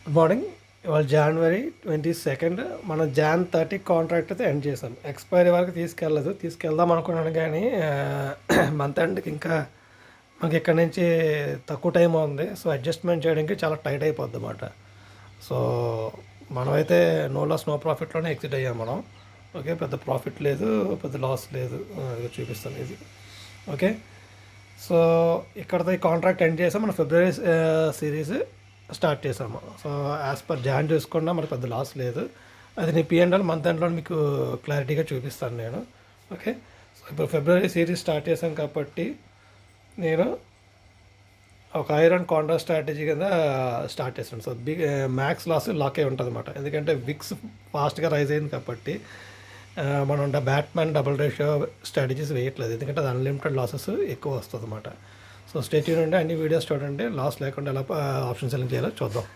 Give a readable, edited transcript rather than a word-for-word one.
Good morning. ఇవాళ జనవరి 22. మనం John 30 contract అయితే ఎండ్ చేసాం. ఎక్స్పైరీ వరకు తీసుకెళ్దాం అనుకున్నాను కానీ మంత్ ఎండ్కి ఇంకా మనకి ఇక్కడ నుంచి తక్కువ టైం ఉంది. సో అడ్జస్ట్మెంట్ చేయడానికి చాలా టైట్ అయిపోద్ది అన్నమాట. సో మనమైతే నో లాస్ నో ప్రాఫిట్లోనే ఎగ్జిట్ అయ్యాం మనం. ఓకే, పెద్ద ప్రాఫిట్ లేదు, పెద్ద లాస్ లేదు. ఇది చూపిస్తాను ఇది. ఓకే, సో ఇక్కడతో ఈ కాంట్రాక్ట్ ఎండ్ చేసాం. మనం ఫిబ్రవరి సిరీస్ స్టార్ట్ చేసాము. సో యాజ్ పర్ జాన్ చూసుకున్నా మనకు పెద్ద లాస్ లేదు. అది నీ పిఎండ్ఎల్ మంత్ ఎండ్లో మీకు క్లారిటీగా చూపిస్తాను నేను. ఓకే, సో ఇప్పుడు ఫిబ్రవరి సిరీస్ స్టార్ట్ చేశాం కాబట్టి నేను ఒక ఐరన్ కాంట్రా స్ట్రాటజీ కింద స్టార్ట్ చేశాను. సో మ్యాక్స్ లాస్ లాక్ అయి ఉంటుంది అనమాట. ఎందుకంటే విక్స్ ఫాస్ట్గా రైజ్ అయింది కాబట్టి మనం బ్యాట్మ్యాన్ డబుల్ రేషియో స్ట్రాటజీస్ వేయట్లేదు, ఎందుకంటే అది అన్లిమిటెడ్ లాసెస్ ఎక్కువ వస్తుంది అనమాట. సో స్టే ట్యూన్ అండి, అన్ని వీడియోస్ చూడండి. లాస్ లేకుండా ఎలా ఆప్షన్ సెలెక్ట్ చేయాలో చూద్దాం.